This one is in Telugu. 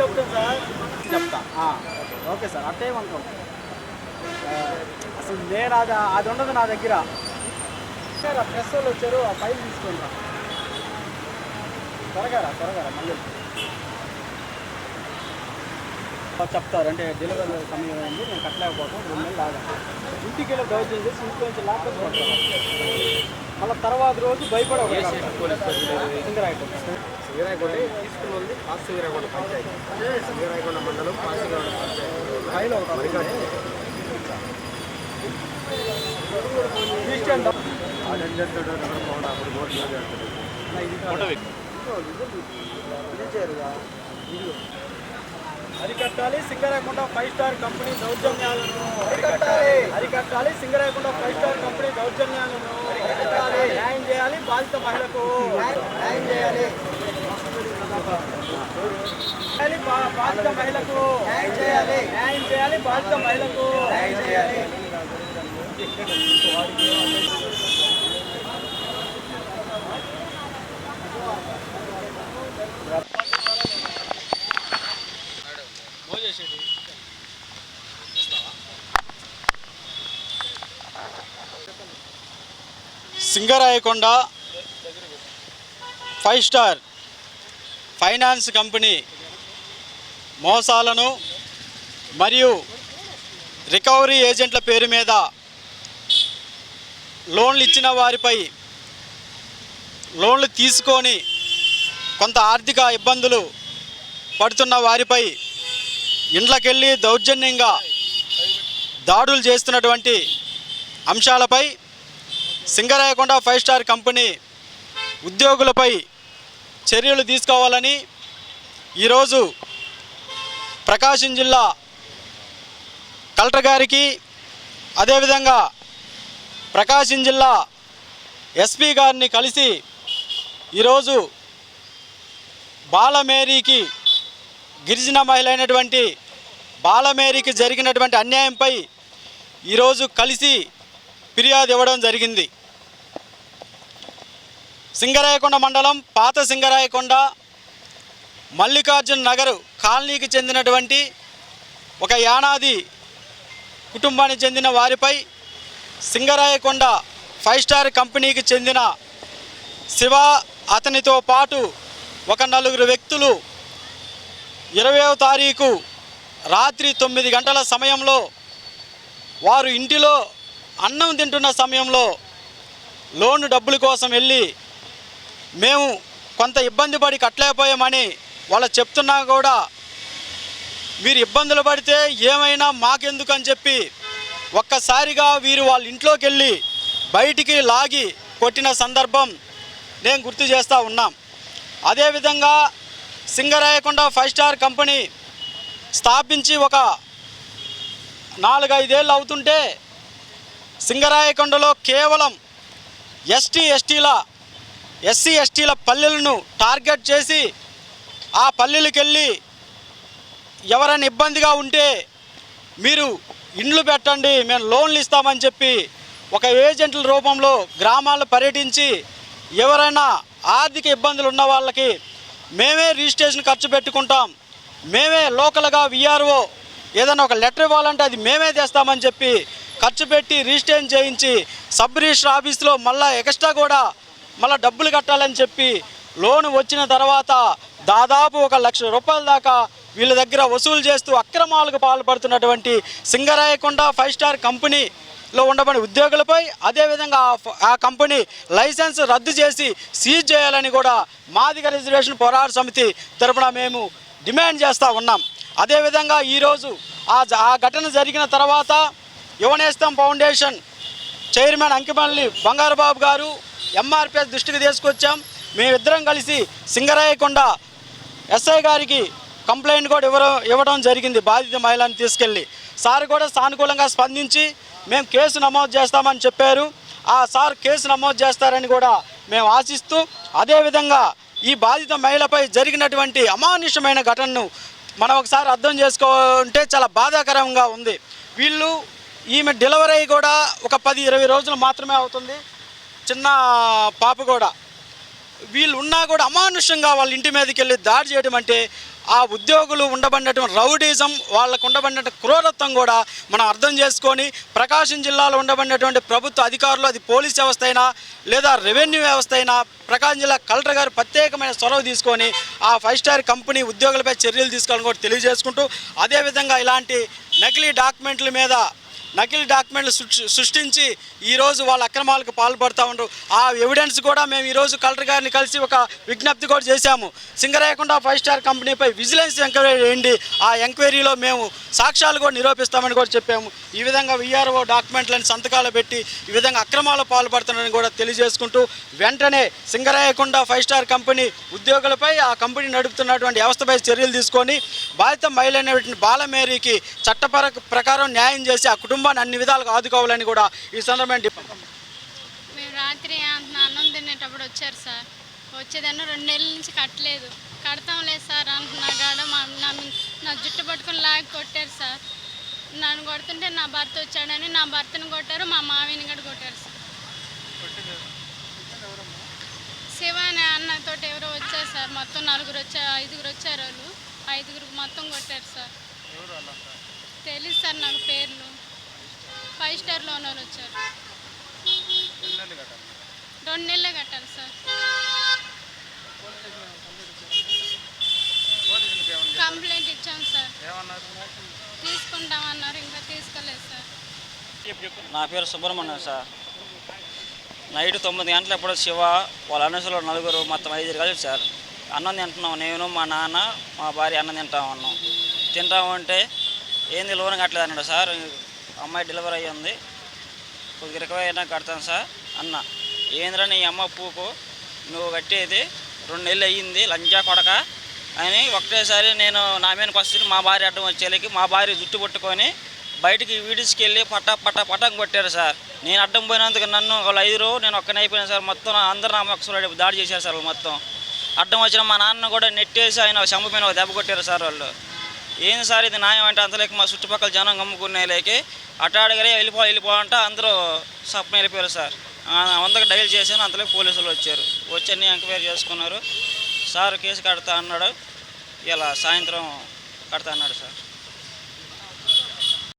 చెప్తాను సార్, చెప్తా. ఓకే సార్, అట్టేమనుకోం. అసలు నేను అది ఉండదు నా దగ్గర. సార్ ఆ ప్రెస్ వాళ్ళు వచ్చారు, ఆ ఫైల్ తీసుకొని రా. త్వరగా మళ్ళీ చెప్తారు. అంటే డెలివరీ సమయం అయింది, నేను కట్టలేకపోతాం, 2 నెలలు లాగా ఇంటికి వెళ్ళి దౌర్జన్యం చేసి ఇంట్లో నుంచి ల్యాప్టాప్ కొడతాను. మళ్ళీ తర్వాత రోజు భయపడే సింగరాయకొండ తీసుకుని ఉంది. సింగరాయకొండ పంచాయతీ, సింగరాయకొండ మండలం, ఫైల్ ఒకటి అరికట్టాలి. సింగరాయకొండ 5 స్టార్ కంపెనీ దౌర్జన్యాలను అరికట్టాలి. సింగరాయకొండ 5 స్టార్ కంపెనీ దౌర్జన్యాలను న్యాయం చేయాలి. బాధిత మహిళకు న్యాయం చేయాలి. బాధిత మహిళకు న్యాయం చేయాలి. న్యాయం చేయాలి. బాధిత మహిళకు న్యాయం చేయాలి. సింగరాయకొండ 5 స్టార్ ఫైనాన్స్ కంపెనీ మోసాలను మరియు రికవరీ ఏజెంట్ల పేరు మీద లోన్లు ఇచ్చిన వారిపై లోన్లు తీసుకొని కొంత ఆర్థిక ఇబ్బందులు పడుతున్న వారిపై ఇండ్లకెళ్ళి దౌర్జన్యంగా దాడులు చేస్తున్నటువంటి అంశాలపై సింగరాయకొండ 5 స్టార్ కంపెనీ ఉద్యోగులపై చర్యలు తీసుకోవాలని ఈరోజు ప్రకాశం జిల్లా కలెక్టర్ గారికి, అదేవిధంగా ప్రకాశం జిల్లా ఎస్పీ గారిని కలిసి ఈరోజు బాలమేరీకి, గిరిజన మహిళ అయినటువంటి బాలమేరీకి జరిగినటువంటి అన్యాయంపై ఈరోజు కలిసి ఫిర్యాదు ఇవ్వడం జరిగింది. సింగరాయకొండ మండలం పాత సింగరాయకొండ మల్లికార్జున నగర్ కాలనీకి చెందినటువంటి ఒక యానాది కుటుంబానికి చెందిన వారిపై సింగరాయకొండ 5 స్టార్ కంపెనీకి చెందిన శివ, అతనితో పాటు ఒక 4 వ్యక్తులు 20వ తారీఖు రాత్రి 9 గంటల సమయంలో వారు ఇంటిలో అన్నం తింటున్న సమయంలో లోన్ డబ్బుల కోసం వెళ్ళి మేము కొంత ఇబ్బంది పడి కట్టలేకపోయామని వాళ్ళు చెప్తున్నా కూడా మీరు ఇబ్బందులు పడితే ఏమైనా మాకెందుకు అని చెప్పి ఒక్కసారిగా వీరు వాళ్ళ ఇంట్లోకి వెళ్ళి బయటికి లాగి కొట్టిన సందర్భం నేను గుర్తు చేస్తూ ఉన్నాం. అదేవిధంగా సింగరాయకొండ 5 స్టార్ కంపెనీ స్థాపించి ఒక 4-5 ఏళ్ళు అవుతుంటే సింగరాయకొండలో కేవలం ఎస్సీ ఎస్టీల పల్లెలను టార్గెట్ చేసి ఆ పల్లెలకు వెళ్ళి ఎవరైనా ఇబ్బందిగా ఉంటే మీరు ఇండ్లు పెట్టండి, మేము లోన్లు ఇస్తామని చెప్పి ఒక ఏజెంట్ల రూపంలో గ్రామాల్లో పర్యటించి ఎవరైనా ఆర్థిక ఇబ్బందులు ఉన్న వాళ్ళకి మేమే రిజిస్ట్రేషన్ ఖర్చు పెట్టుకుంటాం, మేమే లోకల్గా విఆర్ఓ ఏదైనా ఒక లెటర్ ఇవ్వాలంటే అది మేమే తెస్తామని చెప్పి ఖర్చు పెట్టి రిజిస్ట్రేషన్ చేయించి సబ్ రిజిస్టర్ ఆఫీస్లో మళ్ళీ ఎక్స్ట్రా కూడా మళ్ళీ డబ్బులు కట్టాలని చెప్పి లోన్ వచ్చిన తర్వాత దాదాపు 1 లక్ష రూపాయల దాకా వీళ్ళ దగ్గర వసూలు చేస్తూ అక్రమాలకు పాల్పడుతున్నటువంటి సింగరాయకొండ 5 స్టార్ కంపెనీలో ఉండబడిన ఉద్యోగులపై, అదేవిధంగా ఆ కంపెనీ లైసెన్స్ రద్దు చేసి సీజ్ చేయాలని కూడా మాదిగ రిజర్వేషన్ పోరాట సమితి తరపున మేము డిమాండ్ చేస్తూ ఉన్నాం. అదేవిధంగా ఈరోజు ఆ ఘటన జరిగిన తర్వాత యువనేస్తం ఫౌండేషన్ చైర్మన్ అంకిమల్లి బంగారుబాబు గారు ఎంఆర్పిఎస్ దృష్టికి తీసుకొచ్చాం. మేమిద్దరం కలిసి సింగరాయకొండ ఎస్ఐ గారికి కంప్లైంట్ కూడా ఇవ్వడం జరిగింది. బాధిత మహిళను తీసుకెళ్ళి సార్ కూడా సానుకూలంగా స్పందించి మేము కేసు నమోదు చేస్తామని చెప్పారు. ఆ సార్ కేసు నమోదు చేస్తారని కూడా మేము ఆశిస్తూ, అదేవిధంగా ఈ బాధిత మహిళపై జరిగినటువంటి అమానుషమైన ఘటనను మనం ఒకసారి అర్థం చేసుకుంటే చాలా బాధాకరంగా ఉంది. ఈమె డెలివరీ కూడా ఒక 10-20 రోజులు మాత్రమే అవుతుంది, చిన్న పాప కూడా. వీళ్ళు ఉన్నా కూడా అమానుషంగా వాళ్ళ ఇంటి మీదకి వెళ్ళి దాడి చేయడం అంటే ఆ ఉద్యోగులు ఉండబడినటువంటి రౌడీజం, వాళ్ళకు ఉండబడిన క్రూరత్వం కూడా మనం అర్థం చేసుకొని ప్రకాశం జిల్లాలో ఉండబడినటువంటి ప్రభుత్వ అధికారులు, అది పోలీస్ వ్యవస్థ అయినా లేదా రెవెన్యూ వ్యవస్థ అయినా, ప్రకాశం జిల్లా కలెక్టర్ గారు ప్రత్యేకమైన చొరవ తీసుకొని ఆ 5 స్టార్ కంపెనీ ఉద్యోగులపై చర్యలు తీసుకోవాలని కూడా తెలియజేసుకుంటూ, అదేవిధంగా ఇలాంటి నకిలీ డాక్యుమెంట్లు సృష్టించి ఈరోజు వాళ్ళ అక్రమాలకు పాల్పడుతూ ఉండరు. ఆ ఎవిడెన్స్ కూడా మేము ఈరోజు కలెక్టర్ గారిని కలిసి ఒక విజ్ఞప్తి కూడా చేశాము. సింగరాయకొండ 5 స్టార్ కంపెనీపై విజిలెన్స్ ఎంక్వైరీ చేయండి, ఆ ఎంక్వైరీలో మేము సాక్ష్యాలు కూడా నిరూపిస్తామని కూడా చెప్పాము. ఈ విధంగా విఆర్ఓ డాక్యుమెంట్లను సంతకాలు పెట్టి ఈ విధంగా అక్రమాలు పాల్పడుతున్నారని కూడా తెలియజేసుకుంటూ, వెంటనే సింగరాయకొండ 5 స్టార్ కంపెనీ ఉద్యోగులపై, ఆ కంపెనీ నడుపుతున్నటువంటి వ్యవస్థపై చర్యలు తీసుకొని బాధిత మహిళ బాలమేరీకి ప్రకారం న్యాయం చేసి ఆ కుటుంబాన్ని అన్ని విధాలుగా ఆదుకోవాలని కూడా ఈ సందర్భంగా మేము రాత్రి అన్నం తినేటప్పుడు వచ్చారు సార్. వచ్చేదాన్ని 2 నెలల నుంచి కట్టలేదు. కడతాం లేదు సార్ అంటున్నా కాడ నా జుట్టు పట్టుకుని లాగి కొట్టారు సార్. నన్ను కొడుతుంటే నా భర్త వచ్చాడని నా భర్తను కొట్టారు, మా మావిని కూడా కొట్టారు సార్. శివ అనే అన్నతో ఎవరో వచ్చారు సార్. మొత్తం 5 వచ్చారు. వాళ్ళు 5 మొత్తం కొట్టారు సార్. తెలుసు సార్ నాకు పేర్లు. 5 స్టార్ లోన్ వాళ్ళు వచ్చారు. 2 నెలలే కట్టాలి సార్. కంప్లైంట్ ఇచ్చాం సార్. తీసుకుంటామన్నారు, ఇంకా తీసుకోలేదు సార్. నా పేరు సుబ్రహ్మణ్యం సార్. నైట్ 9 గంటల ఎప్పుడో శివ వాళ్ళ అనుసులో 4 మొత్తం 5 కలిసి సార్ అన్నం తింటున్నాం. నేను, మా నాన్న, మా భార్య అన్నం తింటామంటే ఏంది లోన్ కట్టలేదు అన్నాడు సార్. అమ్మాయి డెలివరీ అయ్యి ఉంది, కొద్దిగా రికవరీ అయినా కడతాను సార్ అన్న. ఏంద్రా నీ అమ్మ పూకు, నువ్వు కట్టేది 2 నెలలు అయ్యింది లంజా కొడక అని ఒకటేసారి నేను నా మీదకి వస్తుంది. మా భార్య అడ్డం వచ్చేళ్ళకి మా భార్య జుట్టు పట్టుకొని బయటికి వీడిస్కి వెళ్ళి పటం కొట్టారు సార్. నేను అడ్డం పోయినందుకు నన్ను వాళ్ళు 5 నేను ఒక్కనే అయిపోయాను సార్. మొత్తం అందరూ నా మొక్కలు దాడి చేశారు సార్. మొత్తం అడ్డం వచ్చిన మా నాన్న కూడా నెట్టేసి ఆయన చంపమైన దెబ్బ కొట్టారు సార్ వాళ్ళు. ఏంది సార్ ఇది న్యాయం అంటే అంతలేక మా చుట్టుపక్కల జనం గమ్ముకునేలేకి అటాడగరే వెళ్ళిపోవాలంటే అందరూ సప్న వెళ్ళిపోయారు సార్. అంతకు డైల్ చేశాను, అంతలోకి పోలీసులు వచ్చారు. వచ్చి అన్నీ ఎంక్వైరీ చేసుకున్నారు సార్. కేసు కడతా అన్నాడు, ఇలా సాయంత్రం కడతా అన్నాడు సార్.